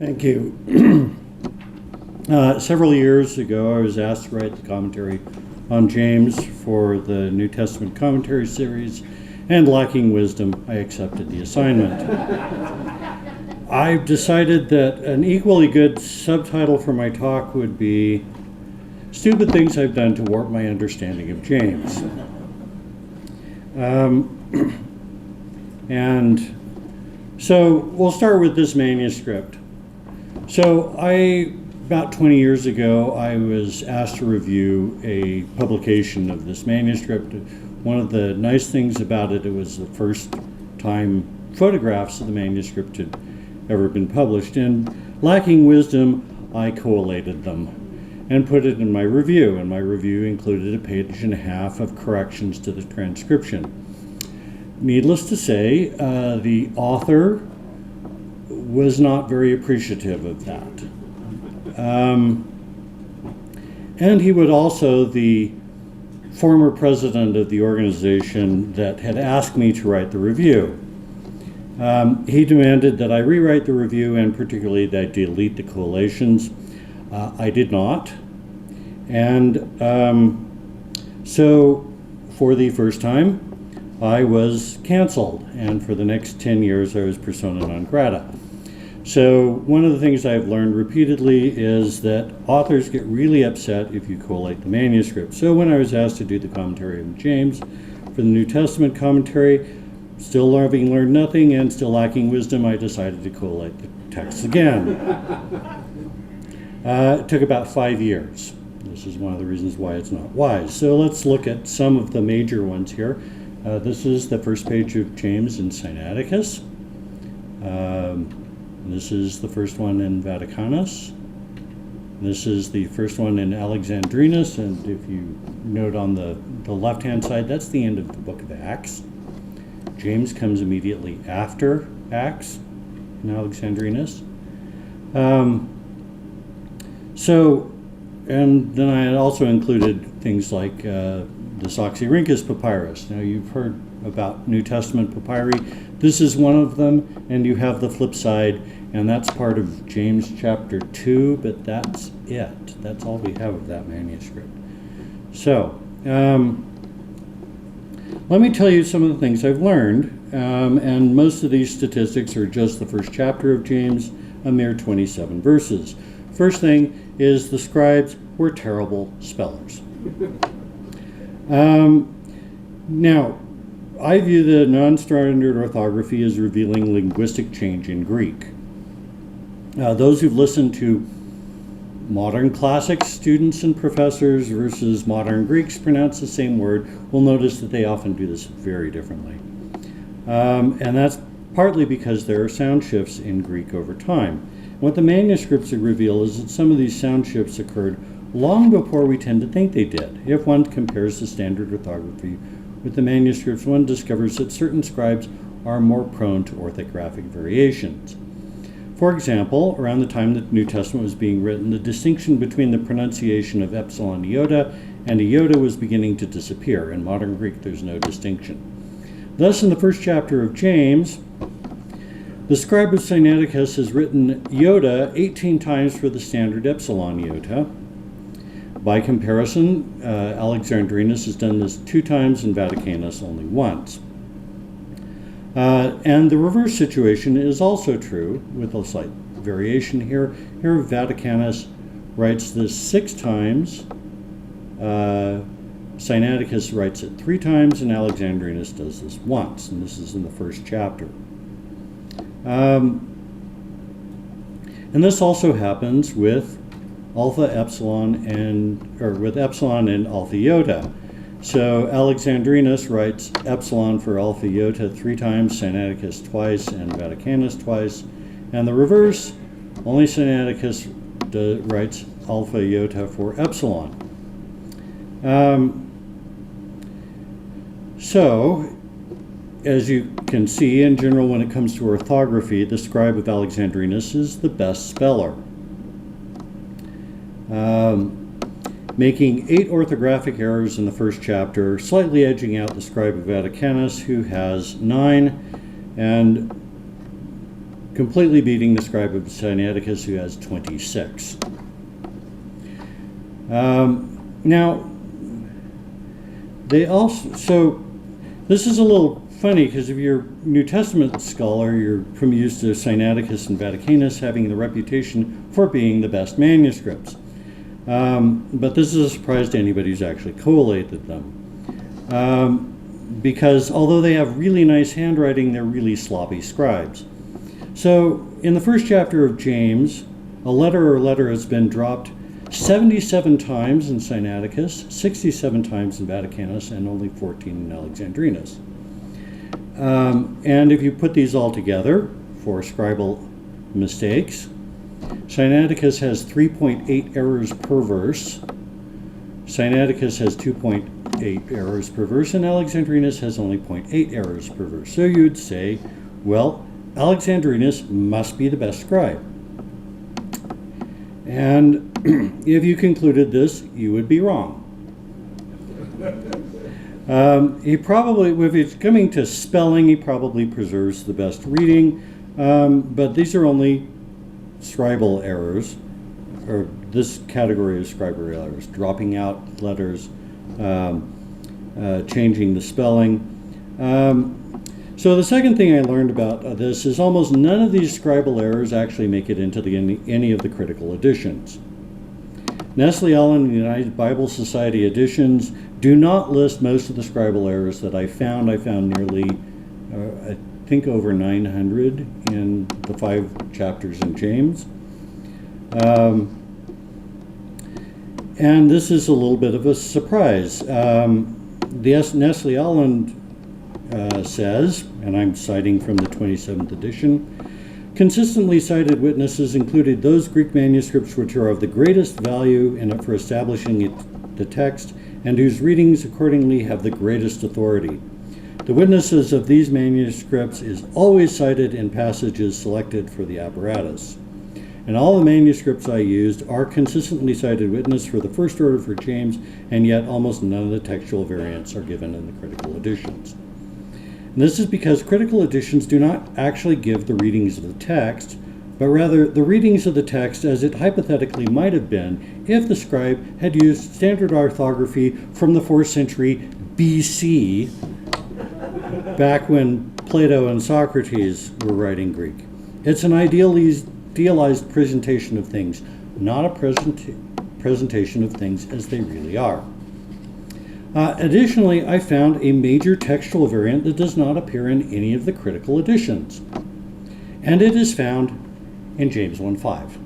Thank you. Several years ago, I was asked to write the commentary on James for the New Testament commentary series, and lacking wisdom, I accepted the assignment. I've decided that an equally good subtitle for my talk would be Stupid Things I've Done to Warp My Understanding of James. And so we'll start with this manuscript. So about 20 years ago, I was asked to review a publication of this manuscript. One of the nice things about it, it was the first time photographs of the manuscript had ever been published. And lacking wisdom, I collated them and put it in my review. And my review included a page and a half of corrections to the transcription. Needless to say, the author was not very appreciative of that. And he would also, the former president of the organization that had asked me to write the review, he demanded that I rewrite the review and particularly that I delete the collations. I did not. And so for the first time, I was canceled. And for the next 10 years, I was persona non grata. So one of the things I've learned repeatedly is that authors get really upset if you collate the manuscript. So when I was asked to do the commentary of James for the New Testament commentary, still having learned nothing and still lacking wisdom, I decided to collate the text again. It took about 5 years. This is one of the reasons why it's not wise. So let's look at some of the major ones here. This is the first page of James in Sinaiticus. This is the first one in Vaticanus. This is the first one in Alexandrinus, and if you note on the left-hand side, that's the end of the book of Acts. James comes immediately after Acts in Alexandrinus. And then I had also included things like the Oxyrhynchus papyrus. Now you've heard about New Testament papyri. This is one of them, and you have the flip side, and that's part of James chapter 2, but that's it. That's all we have of that manuscript. So, let me tell you some of the things I've learned, and most of these statistics are just the first chapter of James, a mere 27 verses. First thing is the scribes were terrible spellers. Now, I view the non-standard orthography as revealing linguistic change in Greek. Those who've listened to modern classics students and professors versus modern Greeks pronounce the same word will notice that they often do this very differently. And that's partly because there are sound shifts in Greek over time. What the manuscripts reveal is that some of these sound shifts occurred long before we tend to think they did. If one compares the standard orthography with the manuscripts, one discovers that certain scribes are more prone to orthographic variations. For example, around the time that the New Testament was being written, the distinction between the pronunciation of epsilon iota and iota was beginning to disappear. In modern Greek, there's no distinction. Thus, in the first chapter of James, the scribe of Sinaiticus has written iota 18 times for the standard epsilon iota. By comparison, Alexandrinus has done this 2 times and Vaticanus only once. And the reverse situation is also true, with a slight variation here. Here, Vaticanus writes this 6 times, Sinaiticus writes it 3 times, and Alexandrinus does this once, and this is in the first chapter. And this also happens with alpha, epsilon, with epsilon and alpha iota. So Alexandrinus writes epsilon for alpha iota 3 times, Sinaiticus twice, and Vaticanus twice. And the reverse, only Sinaiticus writes alpha iota for epsilon. So, as you can see, in general, when it comes to orthography, the scribe of Alexandrinus is the best speller. Making 8 orthographic errors in the first chapter, slightly edging out the scribe of Vaticanus, who has 9, and completely beating the scribe of Sinaiticus, who has 26. Now, they also, so this is a little funny because if you're a New Testament scholar, you're from used to Sinaiticus and Vaticanus having the reputation for being the best manuscripts. But this is a surprise to anybody who's actually collated them. Because although they have really nice handwriting, they're really sloppy scribes. So in the first chapter of James, a letter has been dropped 77 times in Sinaiticus, 67 times in Vaticanus, and only 14 in Alexandrinus. And if you put these all together for scribal mistakes, Sinaiticus has 3.8 errors per verse, Sinaiticus has 2.8 errors per verse, and Alexandrinus has only 0.8 errors per verse. So you'd say, well, Alexandrinus must be the best scribe. And if you concluded this, you would be wrong. He probably, if it's coming to spelling, he probably preserves the best reading, but these are only scribal errors, or this category of scribal errors, dropping out letters, changing the spelling. So the second thing I learned about this is almost none of these scribal errors actually make it into any of the critical editions. Nestle Aland and the United Bible Society editions do not list most of the scribal errors that I found. I found nearly, I think over 900 in the 5 chapters in James. And this is a little bit of a surprise. The Nestle Aland says, and I'm citing from the 27th edition, consistently cited witnesses included those Greek manuscripts which are of the greatest value for establishing the text and whose readings accordingly have the greatest authority. The witnesses of these manuscripts is always cited in passages selected for the apparatus. And all the manuscripts I used are consistently cited witness for the first order for James, and yet almost none of the textual variants are given in the critical editions. And this is because critical editions do not actually give the readings of the text, but rather the readings of the text as it hypothetically might have been if the scribe had used standard orthography from the 4th century BC, back when Plato and Socrates were writing Greek. It's an idealized presentation of things, not a presentation of things as they really are. Additionally, I found a major textual variant that does not appear in any of the critical editions, and it is found in James 1:5.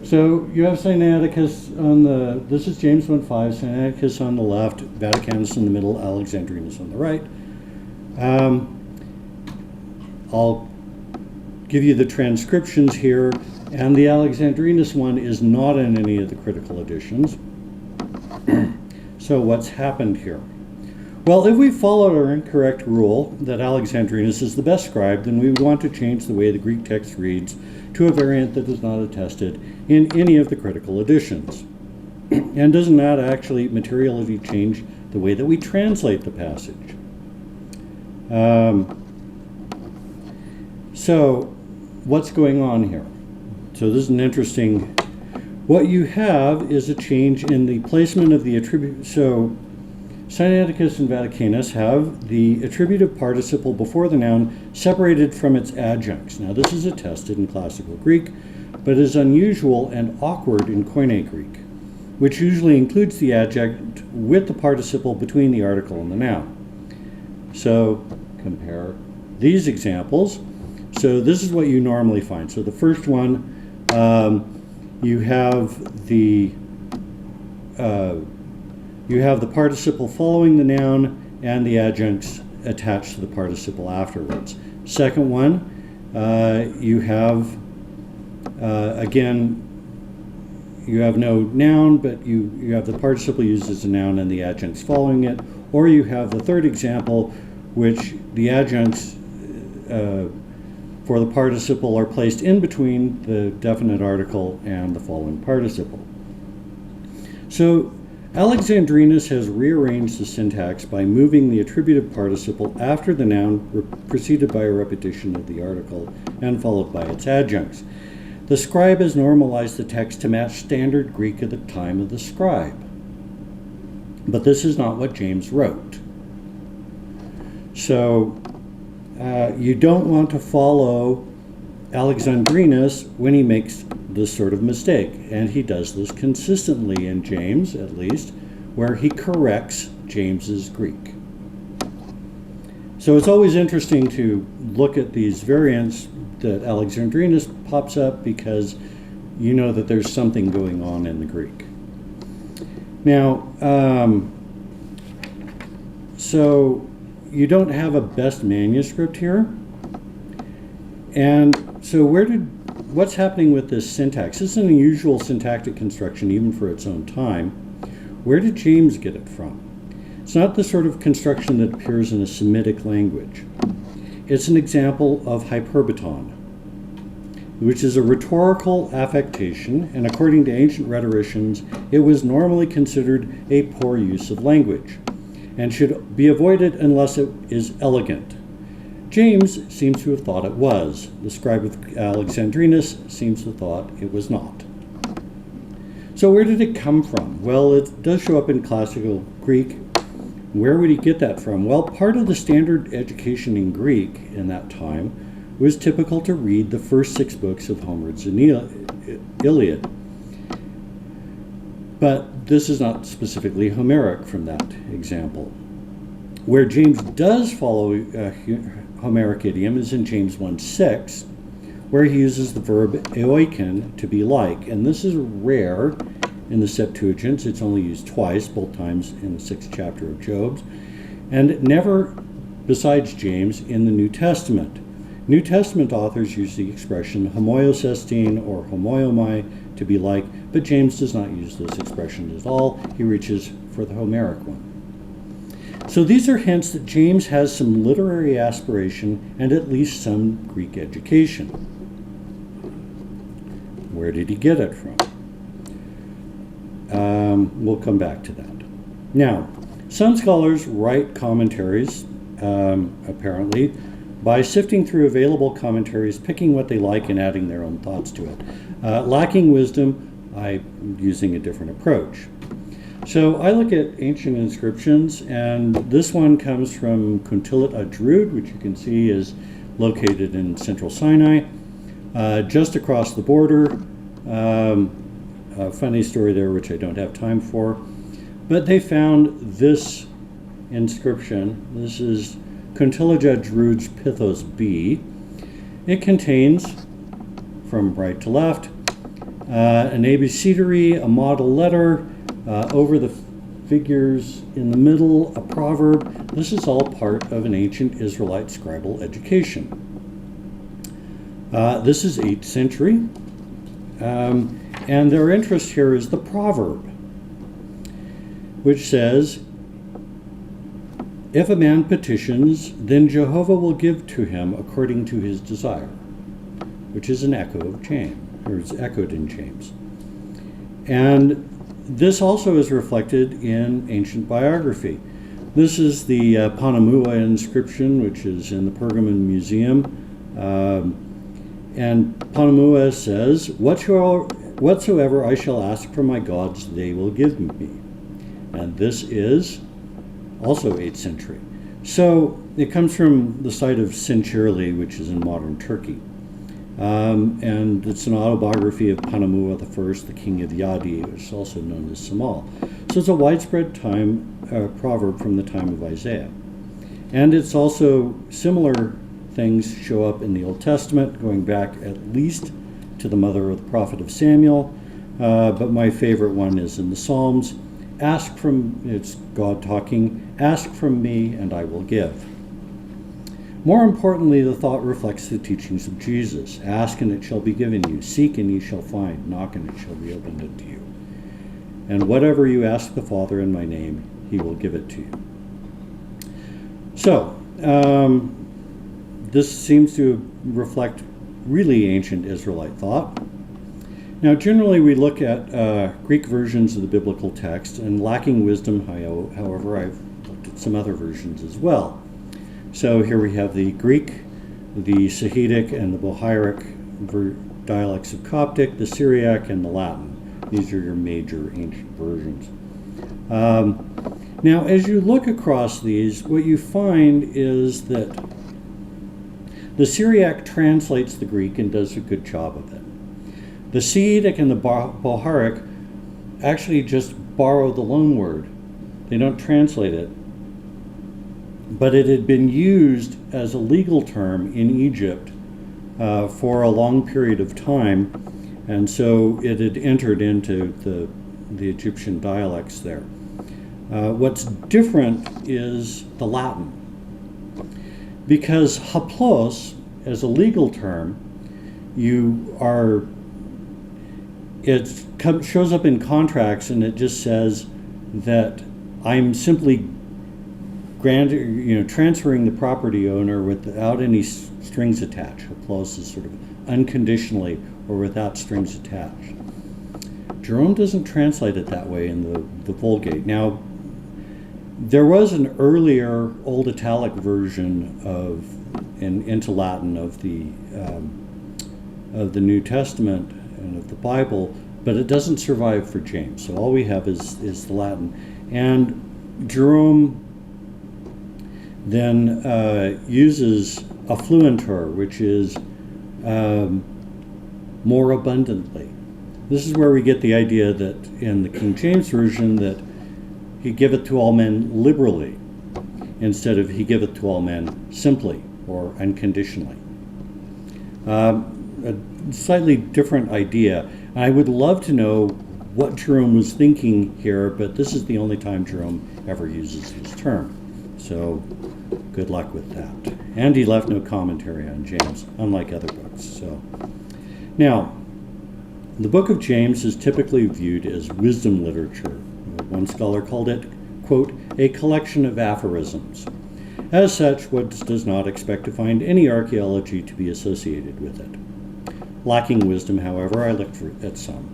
So you have Sinaiticus on this is James 1:5, Sinaiticus on the left, Vaticanus in the middle, Alexandrinus on the right. I'll give you the transcriptions here, and the Alexandrinus one is not in any of the critical editions. So what's happened here? Well, if we followed our incorrect rule that Alexandrinus is the best scribe, then we would want to change the way the Greek text reads to a variant that is not attested in any of the critical editions. And doesn't that actually materially change the way that we translate the passage? So what's going on here? So this is an interesting, what you have is a change in the placement of the attribute. So Sinaiticus and Vaticanus have the attributive participle before the noun separated from its adjuncts. Now this is attested in classical Greek, but is unusual and awkward in Koine Greek, which usually includes the adjunct with the participle between the article and the noun. So compare these examples. So this is what you normally find. So the first one, you have the participle following the noun and the adjuncts attached to the participle afterwards. Second one, you have again, you have no noun, but you have the participle used as a noun and the adjuncts following it. Or you have the third example, which the adjuncts for the participle are placed in between the definite article and the following participle. So Alexandrinus has rearranged the syntax by moving the attributive participle after the noun preceded by a repetition of the article and followed by its adjuncts. The scribe has normalized the text to match standard Greek at the time of the scribe. But this is not what James wrote. So you don't want to follow Alexandrinus when he makes this sort of mistake. And he does this consistently in James, at least, where he corrects James's Greek. So it's always interesting to look at these variants that Alexandrinus pops up because you know that there's something going on in the Greek. Now, so you don't have a best manuscript here. And so what's happening with this syntax? This is an unusual syntactic construction even for its own time. Where did James get it from? It's not the sort of construction that appears in a Semitic language. It's an example of hyperbaton, which is a rhetorical affectation, and according to ancient rhetoricians, it was normally considered a poor use of language and should be avoided unless it is elegant. James seems to have thought it was. The scribe of Alexandrinus seems to have thought it was not. So where did it come from? Well, it does show up in classical Greek. Where would he get that from? Well, part of the standard education in Greek in that time was typical to read the first 6 books of Homer's Iliad. But this is not specifically Homeric from that example. Where James does follow Homeric idiom is in James 1:6, where he uses the verb eoiken, to be like, and this is rare in the Septuagint. It's only used twice, both times in the 6th chapter of Job, and never, besides James, in the New Testament. New Testament authors use the expression homoiosestin or homoiomai, to be like, but James does not use this expression at all. He reaches for the Homeric one. So these are hints that James has some literary aspiration and at least some Greek education. Where did he get it from? We'll come back to that. Now, some scholars write commentaries, apparently, by sifting through available commentaries, picking what they like and adding their own thoughts to it. Lacking wisdom, I'm using a different approach. So I look at ancient inscriptions, and this one comes from Kuntilat Adrud, which you can see is located in central Sinai, just across the border. A funny story there, which I don't have time for. But they found this inscription. This is Kuntilat Adrud's Pithos B. It contains, from right to left, an abecedary, a model letter, over the figures in the middle, a proverb. This is all part of an ancient Israelite scribal education. This is 8th century, and their interest here is the proverb, which says, "If a man petitions, then Jehovah will give to him according to his desire," which is an echo of James, or is echoed in James. And this also is reflected in ancient biography. This is the Panamua inscription, which is in the Pergamon Museum. And Panamua says, "Whatsoever I shall ask from my gods, they will give me." And this is also 8th century. So it comes from the site of Sinchirli, which is in modern Turkey. And it's an autobiography of Panamua I, the king of Yadi, which is also known as Samal. So it's a widespread proverb from the time of Isaiah. And it's also similar things show up in the Old Testament, going back at least to the mother of the prophet of Samuel. But my favorite one is in the Psalms. It's God talking, "Ask from me and I will give." More importantly, the thought reflects the teachings of Jesus. Ask and it shall be given you. Seek and ye shall find. Knock and it shall be opened unto you. And whatever you ask the Father in my name, he will give it to you. So, this seems to reflect really ancient Israelite thought. Now, generally, we look at Greek versions of the biblical text, and lacking wisdom, however, I've looked at some other versions as well. So here we have the Greek, the Sahidic, and the Bohairic dialects of Coptic, the Syriac, and the Latin. These are your major ancient versions. Now, as you look across these, what you find is that the Syriac translates the Greek and does a good job of it. The Sahidic and the Bohairic actually just borrow the loanword. They don't translate it. But it had been used as a legal term in Egypt for a long period of time, and so it had entered into the Egyptian dialects there. What's different is the Latin. Because haplos, as a legal term, it shows up in contracts, and it just says that I'm simply transferring the property owner without any strings attached. Haplos is sort of unconditionally or without strings attached. Jerome doesn't translate it that way in the Vulgate. Now, there was an earlier Old Italic version into Latin of the New Testament and of the Bible, but it doesn't survive for James. So all we have is the Latin. And Jerome then uses affluentur, which is more abundantly. This is where we get the idea that in the King James Version that he giveth to all men liberally, instead of he giveth to all men simply or unconditionally. A slightly different idea. I would love to know what Jerome was thinking here, but this is the only time Jerome ever uses his term. So good luck with that. And he left no commentary on James, unlike other books. So now, the book of James is typically viewed as wisdom literature. One scholar called it, quote, a collection of aphorisms. As such, one does not expect to find any archaeology to be associated with it. Lacking wisdom, however, I looked at some.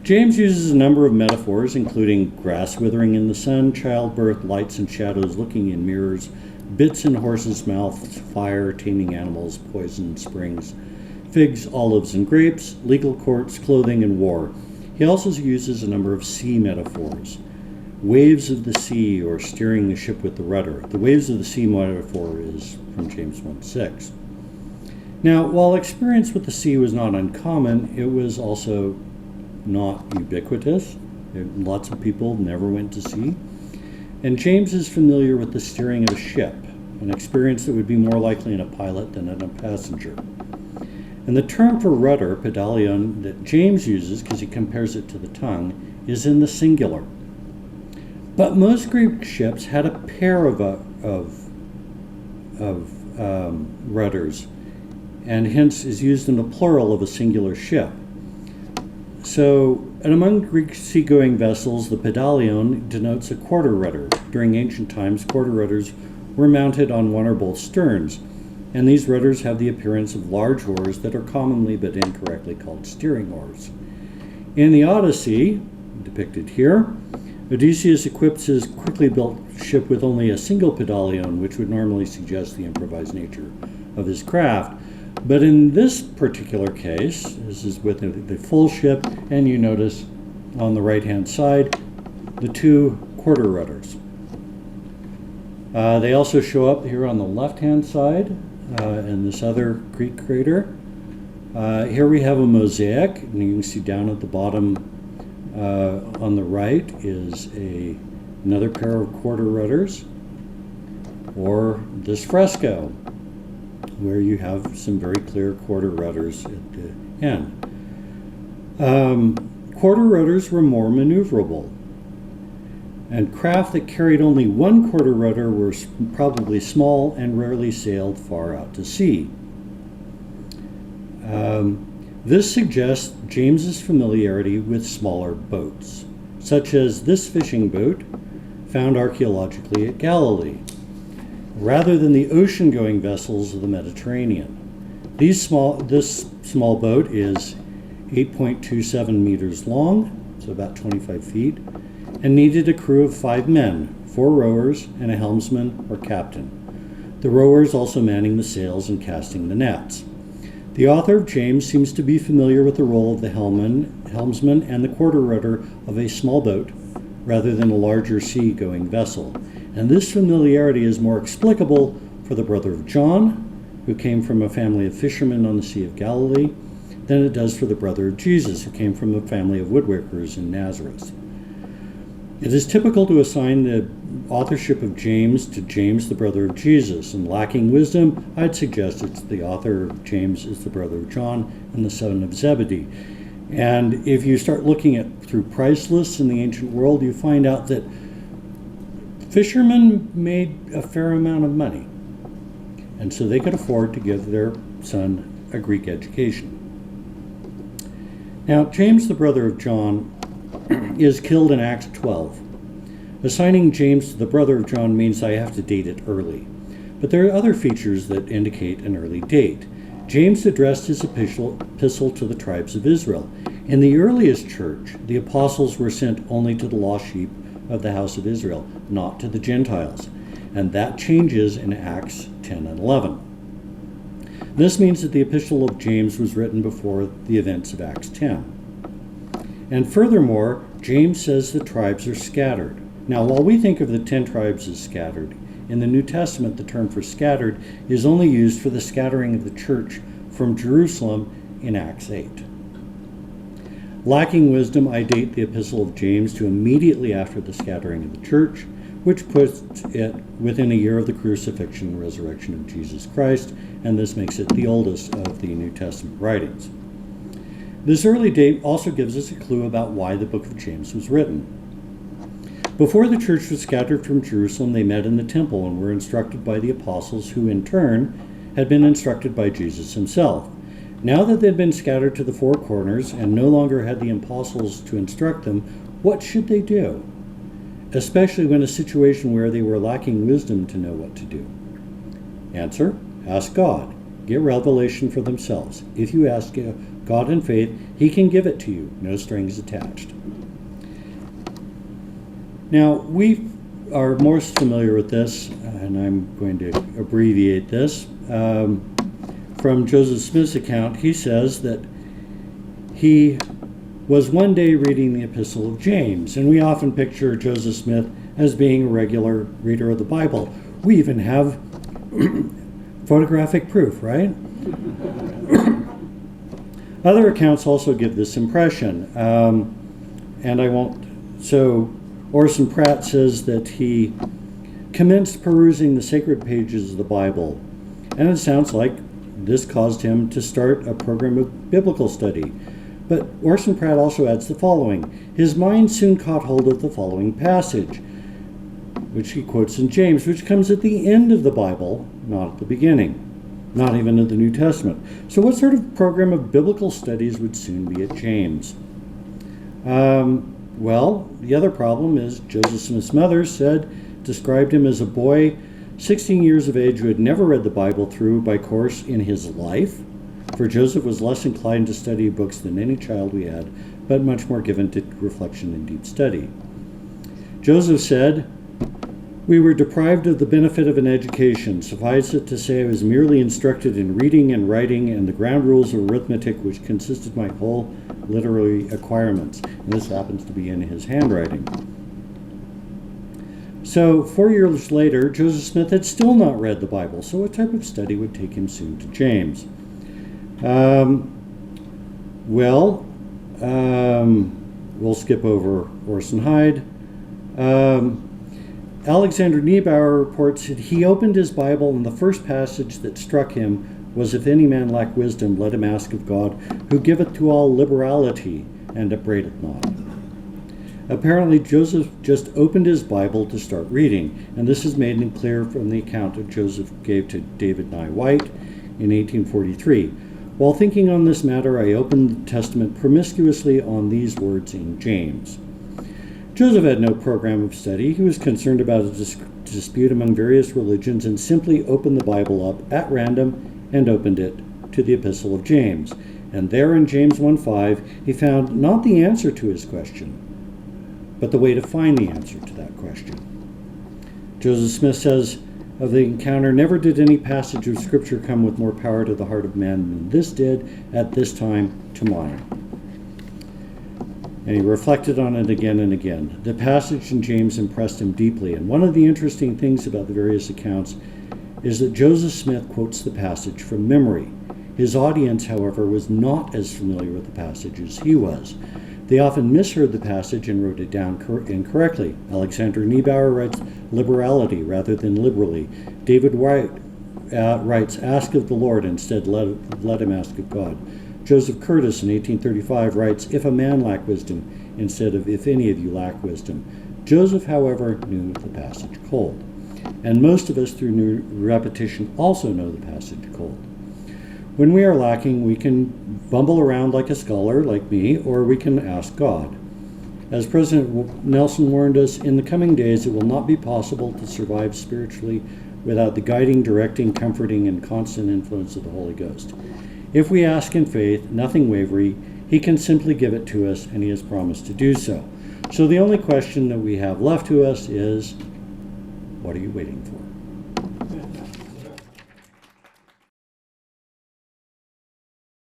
James uses a number of metaphors, including grass withering in the sun, childbirth, lights and shadows looking in mirrors, bits in horses' mouths, fire, taming animals, poison, springs, figs, olives, and grapes, legal courts, clothing, and war. He also uses a number of sea metaphors. Waves of the sea, or steering the ship with the rudder. The waves of the sea metaphor is from James 1:6. Now, while experience with the sea was not uncommon, it was also not ubiquitous. Lots of people never went to sea. And James is familiar with the steering of a ship, an experience that would be more likely in a pilot than in a passenger. And the term for rudder, pedalion, that James uses, because he compares it to the tongue, is in the singular. But most Greek ships had a pair of rudders, and hence is used in the plural of a singular ship. So, and among Greek seagoing vessels, the pedalion denotes a quarter rudder. During ancient times, quarter rudders were mounted on one or both sterns, and these rudders have the appearance of large oars that are commonly but incorrectly called steering oars. In the Odyssey, depicted here, Odysseus equips his quickly built ship with only a single pedalion, which would normally suggest the improvised nature of his craft. But in this particular case, this is with the full ship, and you notice on the right-hand side, the two quarter rudders. They also show up here on the left-hand side in this other Greek crater. Here we have a mosaic, and you can see down at the bottom on the right is another pair of quarter rudders, or this fresco, where you have some very clear quarter rudders at the end. Quarter rudders were more maneuverable, and craft that carried only one quarter rudder were probably small and rarely sailed far out to sea. This suggests James's familiarity with smaller boats, such as this fishing boat found archaeologically at Galilee, rather than the ocean-going vessels of the Mediterranean. This small boat is 8.27 meters long, so about 25 feet, and needed a crew of 5 men, 4 rowers and a helmsman or captain. The rowers also manning the sails and casting the nets. The author of James seems to be familiar with the role of the helmsman and the quarter rudder of a small boat rather than a larger sea-going vessel. And this familiarity is more explicable for the brother of John, who came from a family of fishermen on the Sea of Galilee, than it does for the brother of Jesus, who came from a family of woodworkers in Nazareth. It is typical to assign the authorship of James to James, the brother of Jesus, and lacking wisdom, I'd suggest it's the author of James is the brother of John and the son of Zebedee. And if you start looking at through price lists in the ancient world, you find out that fishermen made a fair amount of money, and so they could afford to give their son a Greek education. Now, James, the brother of John, is killed in Acts 12. Assigning James to the brother of John means I have to date it early. But there are other features that indicate an early date. James addressed his epistle to the tribes of Israel. In the earliest church, the apostles were sent only to the lost sheep of the house of Israel, not to the Gentiles. And that changes in Acts 10 and 11. This means that the epistle of James was written before the events of Acts 10. And furthermore, James says the tribes are scattered. Now, while we think of the 10 tribes as scattered, in the New Testament the term for scattered is only used for the scattering of the church from Jerusalem in Acts 8. Lacking wisdom, I date the epistle of James to immediately after the scattering of the church, which puts it within a year of the crucifixion and resurrection of Jesus Christ, and this makes it the oldest of the New Testament writings. This early date also gives us a clue about why the book of James was written. Before the church was scattered from Jerusalem, they met in the temple and were instructed by the apostles, who in turn had been instructed by Jesus himself. Now that they'd been scattered to the four corners and no longer had the apostles to instruct them, what should they do? Especially when a situation where they were lacking wisdom to know what to do. Answer: ask God. Get revelation for themselves. If you ask God in faith, He can give it to you, no strings attached. Now, we are most familiar with this, and I'm going to abbreviate this. From Joseph Smith's account, he says that he was one day reading the Epistle of James, and we often picture Joseph Smith as being a regular reader of the Bible. We even have photographic proof, right? Other accounts also give this impression, and I won't. So Orson Pratt says that he commenced perusing the sacred pages of the Bible, and it sounds like this caused him to start a program of biblical study. But Orson Pratt also adds the following: his mind soon caught hold of the following passage, which he quotes in James, which comes at the end of the Bible, not at the beginning, not even in the New Testament. So what sort of program of biblical studies would soon be at James? Well, the other problem is Joseph Smith's mother described him as a boy 16 years of age who had never read the Bible through by course in his life. For Joseph was less inclined to study books than any child we had, but much more given to reflection and deep study. Joseph said, "We were deprived of the benefit of an education. Suffice it to say I was merely instructed in reading and writing and the ground rules of arithmetic, which consisted my whole literary acquirements." And this happens to be in his handwriting. So 4 years later, Joseph Smith had still not read the Bible. So what type of study would take him soon to James? We'll skip over Orson Hyde. Alexander Niebauer reports that he opened his Bible and the first passage that struck him was, "If any man lack wisdom, let him ask of God, who giveth to all liberality, and upbraideth not." Apparently, Joseph just opened his Bible to start reading, and this is made clear from the account that Joseph gave to David Nye White in 1843. "While thinking on this matter, I opened the Testament promiscuously on these words in James." Joseph had no program of study. He was concerned about a dispute among various religions and simply opened the Bible up at random and opened it to the Epistle of James. And there in James 1:5, he found not the answer to his question, but the way to find the answer to that question. Joseph Smith says of the encounter, "Never did any passage of Scripture come with more power to the heart of man than this did at this time to mine." And he reflected on it again and again. The passage in James impressed him deeply, and one of the interesting things about the various accounts is that Joseph Smith quotes the passage from memory. His audience, however, was not as familiar with the passage as he was. They often misheard the passage and wrote it down incorrectly. Alexander Niebauer writes liberality rather than liberally. David White writes ask of the Lord instead let him ask of God. Joseph Curtis in 1835 writes if a man lack wisdom instead of if any of you lack wisdom. Joseph, however, knew the passage cold. And most of us through repetition also know the passage cold. When we are lacking, we can bumble around like a scholar, like me, or we can ask God. As President Nelson warned us, in the coming days it will not be possible to survive spiritually without the guiding, directing, comforting, and constant influence of the Holy Ghost. If we ask in faith, nothing wavering, he can simply give it to us, and he has promised to do so. So the only question that we have left to us is, what are you waiting for?